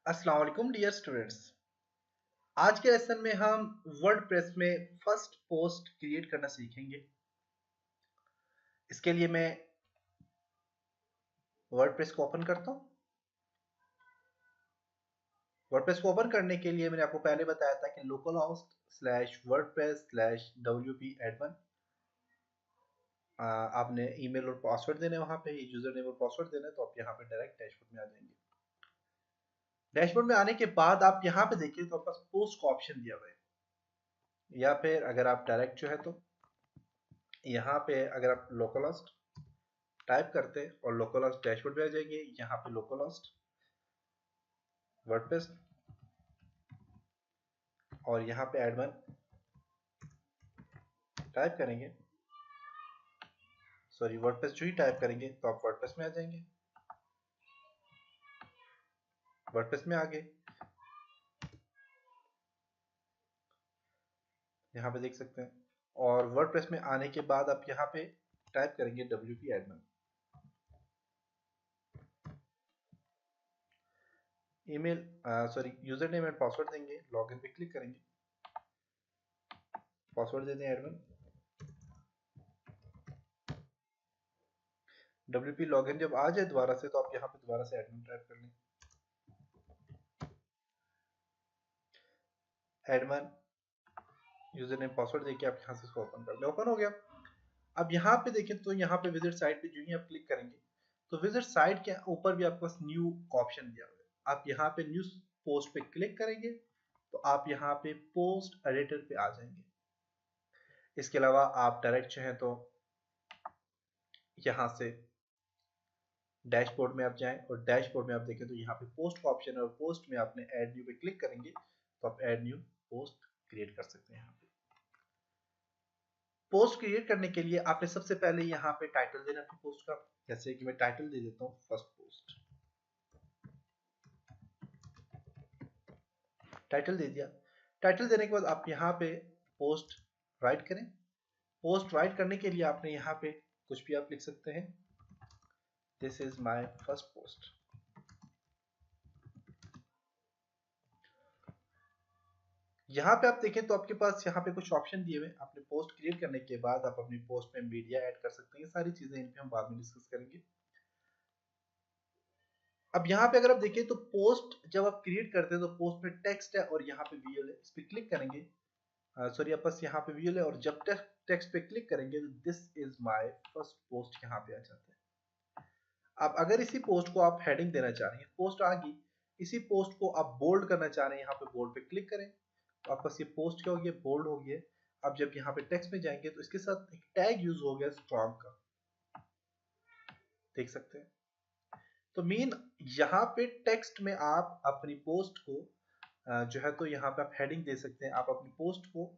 अस्सलाम वालेकुम dear students. आज के लेसन में हम वर्डप्रेस में फर्स्ट पोस्ट क्रिएट करना सीखेंगे। इसके लिए मैं वर्डप्रेस को ओपन करता हूँ। वर्डप्रेस को ओपन करने के लिए मैंने आपको पहले बताया था कि localhost/wordpress/wp admin आपने ईमेल और पासवर्ड देना है, वहां पे यूजर नेम और पासवर्ड देना है, तो आप यहाँ पे डायरेक्ट डैशबोर्ड में आ जाएंगे। डैशबोर्ड में आने के बाद आप यहाँ पे देखिए तो आपके पास पोस्ट का ऑप्शन दिया हुआ है, या फिर अगर आप डायरेक्ट जो है तो यहाँ पे अगर आप लोकल होस्ट टाइप करते हैं और लोकल होस्ट डैशबोर्ड पे आ जाएंगे। यहाँ पे लोकल होस्ट वर्डप्रेस और यहाँ पे एडमिन टाइप करेंगे, सॉरी वर्डप्रेस जो ही टाइप करेंगे तो आप वर्डप्रेस में आ जाएंगे। वर्डप्रेस में आ गए, यहाँ पे देख सकते हैं। और वर्डप्रेस में आने के बाद आप यहाँ पे टाइप करेंगे wp admin. Email sorry user name and password देंगे, लॉगिन पे क्लिक करेंगे, पासवर्ड दे दें एडमिन। wp लॉगिन जब आ जाए दोबारा से तो आप यहाँ पे दोबारा से एडमिन टाइप कर लें, एडमिन यूजर नेम पासवर्ड देके आप यहाँ से इसको ओपन कर लें। ओपन हो गया। अब यहाँ पे देखें तो यहाँ पे विजिट साइट पे जो ही आप क्लिक करेंगे तो विजिट साइट के ऊपर भी आपके पास न्यू का ऑप्शन दिया हुआ है। आप यहाँ पे न्यू पोस्ट पे क्लिक करेंगे तो आप यहाँ पे पोस्ट एडिटर पे आ जाएंगे। इसके अलावा आप डायरेक्ट जो है तो यहाँ से डैशबोर्ड में आप जाएं और डैशबोर्ड में आप देखें तो यहाँ पे पोस्ट का ऑप्शन है और पोस्ट में आपने ऐड न्यू पे क्लिक करेंगे तो आप ऐड न्यू पोस्ट क्रिएट कर सकते हैं। यहाँ पे पोस्ट क्रिएट करने के लिए आपने सबसे पहले यहाँ पे टाइटल देना अपनी पोस्ट का। जैसे कि मैं टाइटल दे देता हूँ फर्स्ट पोस्ट, टाइटल दे दिया। टाइटल देने के बाद आप यहाँ पे पोस्ट राइट करें। पोस्ट राइट करने के लिए आपने यहाँ पे कुछ भी आप लिख सकते हैं, this is my first post. यहाँ पे आप देखें तो आपके पास यहाँ पे कुछ ऑप्शन दिए हुए हैं। आपने पोस्ट क्रिएट करने के बाद आप अपनी पोस्ट में मीडिया ऐड कर सकते हैं। सारी चीजें इन पे हम बाद में डिस्कस करेंगे। अब यहाँ पे अगर आप देखें तो पोस्ट जब आप क्रिएट करते हैं तो पोस्ट में टेक्स्ट है और यहाँ पे वीएल है, इस पे क्लिक करेंगे। सॉरी आप बस यहाँ पे वीएल है और जब टेक्स्ट पे क्लिक करेंगे तो this is my first post यहाँ पे आ जाता है। अब अगर इसी पोस्ट को आप हेडिंग देना चाह रहे हैं, पोस्ट आ गई, इसी पोस्ट को आप बोल्ड करना चाह रहे हैं, यहाँ पे बोल्ड पे क्लिक करें तो आपका ये पोस्ट क्या हो गया, बोल्ड हो गया। अब जब यहाँ पे टेक्स्ट में जाएंगे तो इसके साथ एक टैग यूज हो गया स्ट्रॉन्ग का, देख सकते हैं। तो मीन यहाँ पे टेक्स्ट में आप अपनी पोस्ट को जो है तो यहाँ पे आप हेडिंग दे सकते हैं। आप अपनी पोस्ट को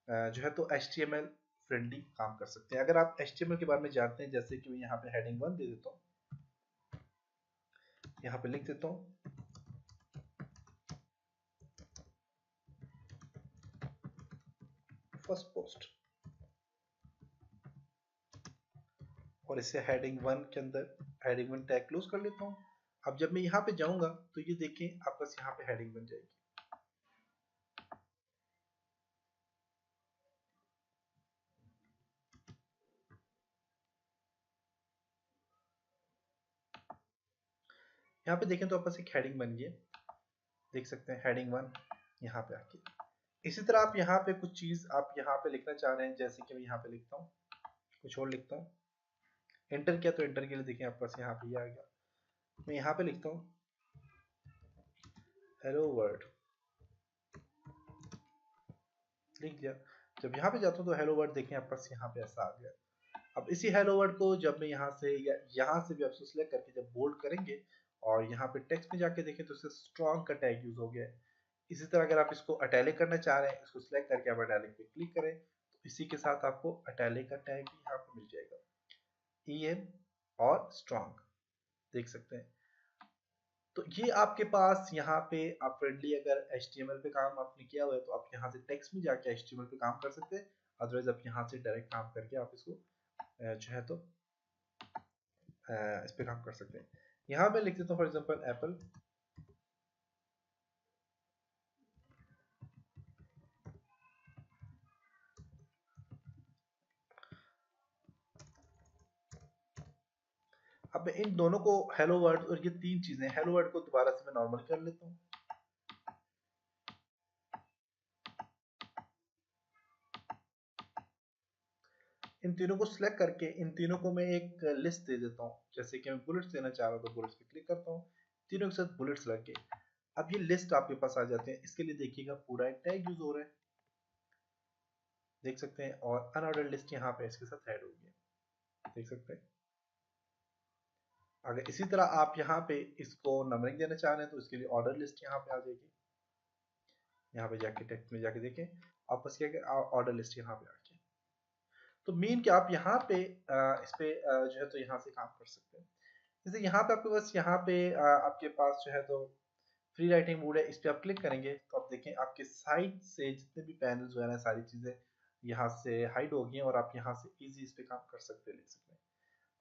जो है तो HTML फ्रेंडली काम कर सकते हैं। अगर आप HTML के बारे में जानते हैं, जैसे कि मैं यहाँ पे हेडिंग 1 दे देता हूँ, यहाँ पे लिख देता हूँ फर्स्ट पोस्ट और इसे हेडिंग 1 के अंदर हेडिंग 1 टैग क्लोज कर लेता हूँ। अब जब मैं यहाँ पे जाऊंगा तो ये देखें आपका यहाँ पे हेडिंग बन जाएगी। यहाँ पे देखें तो आपका एक हेडिंग बन गई, देख सकते हैं हेडिंग 1 यहाँ पे आके। इसी तरह आप यहाँ पे कुछ चीज आप यहाँ पे लिखना चाह रहे हैं, जैसे कि मैं यहाँ पे लिखता हूँ, कुछ और लिखता हूँ, एंटर किया तो एंटर के लिए देखें आपके पास यहाँ पे ये आ गया। मैं यहाँ पे लिखता हूँ हेलो वर्ल्ड, लिख दिया। जब यहाँ पे जाता हूँ तो हेलो वर्ल्ड देखें आपके पास यहाँ पे ऐसा आ गया। अब इसी हेलो वर्ड को जब मैं यहाँ से या यहाँ से भी आप सिलेक्ट करके जब बोल्ड करेंगे और यहाँ पे टेक्स्ट में जाके देखें तो इससे स्ट्रॉन्ग का टैग यूज हो गया है। इसी तरह अगर आप इसको अटैलिक करना चाह रहे हैं, इसको सिलेक्ट करके आप अटैलिक पे क्लिक करें तो इसी के साथ आपको अटैलिक का टैग भी यहाँ पे मिल जाएगा, EN और स्ट्रॉन्ग, देख सकते हैं। तो ये आपके पास यहाँ पे आप फ्रेंडली अगर HTML पे काम आपने किया हुआ है तो आप यहाँ से टेक्स्ट में जाके HTML पे काम कर सकते हैं। अदरवाइज आप यहाँ से डायरेक्ट काम करके आप इसको जो है तो इस पे काम कर सकते हैं। यहाँ पे लिख देता हूँ फॉर एग्जांपल एप्पल, अब मैं इन दोनों को हेलो वर्ड और ये तीन चीजें हेलो वर्ड को दोबारा से मैं नॉर्मल कर लेता हूँ। इन तीनों को सिलेक्ट करके इन तीनों को मैं एक लिस्ट दे देता हूँ। जैसे कि मैं बुलेट्स देना चाह रहा हूँ तो बुलेट्स पे क्लिक करता हूँ, तीनों के साथ बुलेट्स लग गए। अब ये लिस्ट आपके पास आ जाते हैं। इसके लिए देखिएगा पूरा एक टैग यूज हो रहा है, देख सकते हैं, और अनऑर्डर्ड लिस्ट यहाँ पे इसके साथ ऐड हो गई है, देख सकते हैं। अगर इसी तरह आप यहाँ पे इसको नंबरिंग देना चाह रहे हैं तो इसके लिए ऑर्डर लिस्ट यहाँ पे आ जाएगी। यहाँ पे जाके टेक्स्ट में जाके देखें, आप बस क्या ऑर्डर लिस्ट यहाँ पे आ गई। तो मीन कि आप यहाँ पे इस पे जो है तो यहाँ से काम कर सकते हैं। जैसे यहाँ पे आपके पास यहाँ पे आपके पास जो है तो फ्री राइटिंग मोड है, इस पे आप क्लिक करेंगे तो आप देखें आपके साइड से जितने भी पैनल्स वगैरह सारी चीजें यहाँ से हाइड हो गई हैं और आप यहाँ से इजी इस पे काम कर सकते हैं, लिख सकते हैं।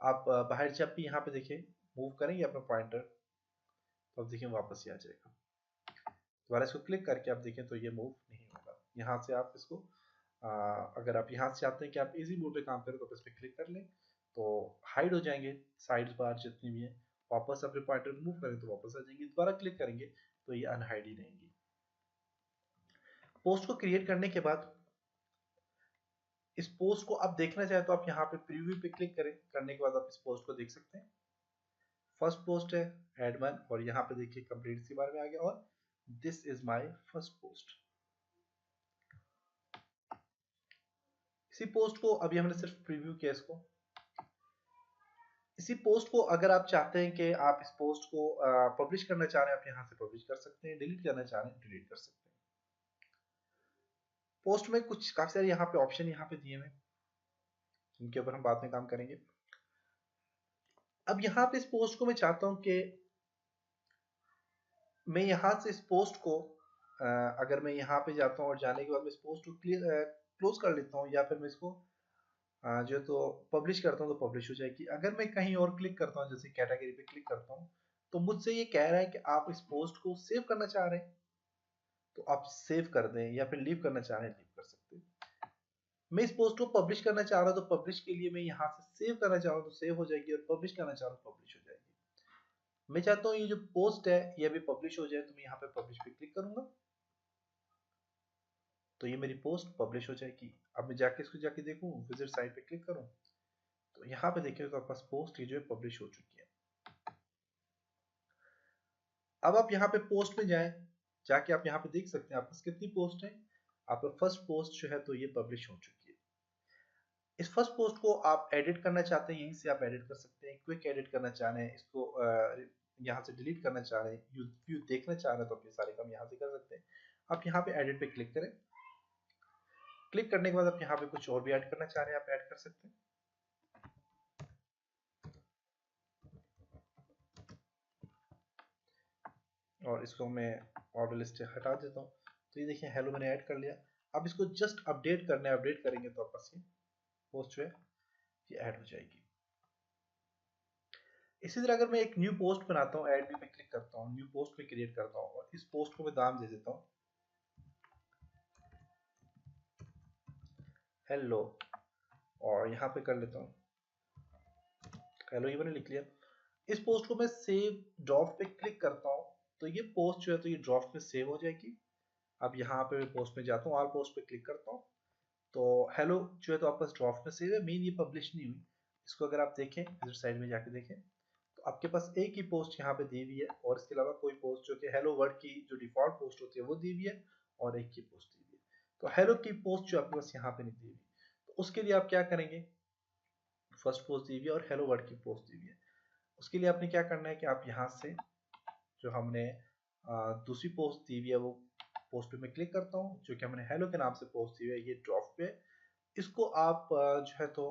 आप बाहर जब भी यहाँ पे देखें मूव करेंगे अपना पॉइंटर तो आप देखें वापस ही आ जाएगा। दोबारा इसको क्लिक करके आप देखें तो ये मूव नहीं होगा। यहाँ से आप इसको अगर आप यहाँ से चाहते हैं कि आप इजी मोड पे काम करें तो आप इस पे क्लिक कर लें तो हाइड हो जाएंगे साइड्स बार जितनी भी है। वापस अपने पॉइंटर मूव करें तो वापस आ जाएंगे, दोबारा क्लिक करेंगे तो ये अनहाइड ही रहेंगी। पोस्ट को क्रिएट करने के बाद इस पोस्ट को आप देखना चाहें तो आप यहाँ पे प्रीव्यू पे क्लिक करें, करने के बाद आप इस पोस्ट को देख सकते हैं। फर्स्ट पोस्ट है एडमन और यहाँ पे देखिए कंप्लीट इसी बारे में आ गया और this is my first post. इसी पोस्ट को अभी हमने सिर्फ प्रीव्यू किया इसको। इसी पोस्ट को अगर आप चाहते हैं कि आप इस पोस्ट को पब्लिश करना चाह रहे हैं, आप यहाँ से पब्लिश कर सकते हैं, डिलीट करना चाह रहे हैं डिलीट कर सकते हैं। पोस्ट में कुछ काफी सारे यहाँ पे ऑप्शन यहाँ पे दिए हुए हैं, इनके ऊपर हम बाद में काम करेंगे। अब यहाँ पे इस पोस्ट को मैं चाहता हूँ कि मैं यहाँ से इस पोस्ट को अगर मैं यहाँ पे जाता हूँ और जाने के बाद मैं इस पोस्ट को क्लोज कर लेता हूँ या फिर मैं इसको जो तो पब्लिश करता हूँ तो पब्लिश हो जाएगी। अगर मैं कहीं और क्लिक करता हूँ जैसे कैटेगरी पे क्लिक करता हूँ तो मुझसे ये कह रहा है कि आप इस पोस्ट को सेव करना चाह रहे हैं तो आप सेव कर दें या फिर लीव करना चाह रहे हैं लीव कर सकते हैं। मैं इस पोस्ट को पब्लिश करना चाह रहा हूँ तो पब्लिश के लिए मैं यहाँ से सेव करना चाह रहा हूँ तो सेव हो जाएगी और पब्लिश करना चाह रहा हूँ पब्लिश हो जाएगी। मैं चाहता हूँ ये जो पोस्ट है ये अभी पब्लिश हो जाए तो मैं यहाँ पे पब्लिश पे क्लिक करूंगा तो ये मेरी पोस्ट पब्लिश हो जाएगी। अब मैं जाके इसको जाके देखूं विजिट साइट पे क्लिक करूं तो यहाँ पे देखिए तो आपके पास पोस्ट ये जो है पब्लिश हो चुकी है। अब आप यहाँ पे पोस्ट में जाएं, जाके आप यहाँ पे देख सकते हैं आपके पास कितनी पोस्ट है। आपका फर्स्ट पोस्ट जो है तो ये पब्लिश हो चुकी है। इस फर्स्ट पोस्ट को आप एडिट करना चाहते हैं, यहीं से आप एडिट कर सकते हैं। क्विक एडिट करना चाह रहे हैं, इसको यहाँ से डिलीट करना चाह रहे हैं, व्यू देखना चाह रहे हैं तो अपने सारे काम यहाँ से कर सकते हैं। आप यहाँ पे एडिट पे क्लिक करें, क्लिक करने के बाद आप यहाँ पे कुछ और भी ऐड करना चाह रहे हैं आप ऐड कर सकते हैं। और इसको मैं ऑर्डर लिस्ट से हटा देता हूँ तो ये देखिए हेलो मैंने ऐड कर लिया। अब इसको जस्ट अपडेट करना है, अपडेट करेंगे तो आपस ये पोस्ट जो है ये ऐड हो जाएगी। इसी तरह अगर मैं एक न्यू पोस्ट बनाता हूँ, ऐड पे क्लिक करता हूँ, न्यू पोस्ट पे क्रिएट करता हूँ और इस पोस्ट को मैं नाम दे देता हूँ हेलो और यहाँ पे कर लेता हूँ हेलो, ये मैंने लिख लिया। इस पोस्ट को मैं सेव ड्राफ्ट पे क्लिक करता हूँ तो ये पोस्ट जो है तो ये ड्राफ्ट में सेव हो जाएगी। अब यहाँ पे मैं पोस्ट में जाता हूँ, ऑल पोस्ट पे क्लिक करता हूँ तो हेलो जो है तो आपका ड्राफ्ट में सेव है, मेन ये पब्लिश नहीं हुई। इसको अगर आप देखें इधर साइड में जाके देखें तो आपके पास एक ही पोस्ट यहाँ पे दी हुई है और इसके अलावा कोई पोस्ट जो कि हेलो वर्ड की जो डिफॉल्ट पोस्ट होती है वो दी हुई है और एक ही पोस्ट दी हुई है। तो हेलो की पोस्ट जो आपके पास यहाँ पे नहीं दी हुई तो उसके लिए आप क्या करेंगे, फर्स्ट पोस्ट दी हुई है और हेलो वर्ड की पोस्ट दी हुई है, उसके लिए आपने क्या करना है कि आप यहाँ से जो हमने दूसरी पोस्ट दी हुई है वो पोस्ट पे मैं क्लिक करता हूँ जो कि हमने हेलो के नाम से पोस्ट दी हुई है ये ड्राफ्ट पे। इसको आप जो है तो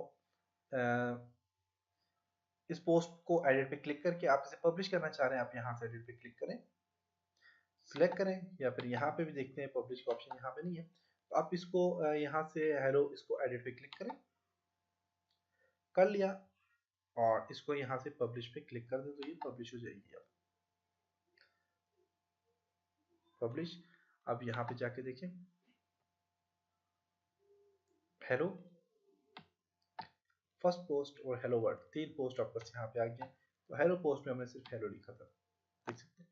इस पोस्ट को एडिट पे क्लिक करके आप इसे पब्लिश करना चाह रहे हैं, आप यहाँ से एडिट पे क्लिक करें, सिलेक्ट करें या फिर यहाँ पे भी देखते हैं पब्लिश का ऑप्शन यहाँ पे नहीं है तो आप इसको यहाँ से हेलो इसको एडिट पे क्लिक करें, कर लिया और इसको यहाँ से पब्लिश पे क्लिक कर दें तो ये पब्लिश हो जाएगी। अब पब्लिश, अब यहाँ पे जाके देखें हेलो फर्स्ट पोस्ट और हेलो वर्ड तीन पोस्ट आपके पास यहाँ पे आ गया। तो हेलो पोस्ट में हमने सिर्फ हेलो लिखा था, देख सकते हैं।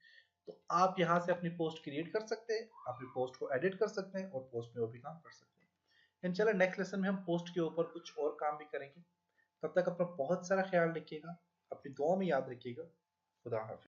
तो आप यहाँ से अपनी पोस्ट क्रिएट कर सकते हैं, अपनी पोस्ट को एडिट कर सकते हैं और पोस्ट में वो भी काम कर सकते हैं। चलो नेक्स्ट लेसन में हम पोस्ट के ऊपर कुछ और काम भी करेंगे। तब तक अपना बहुत सारा ख्याल रखिएगा, अपनी दुआ में याद रखिएगा। खुदा हाफिज।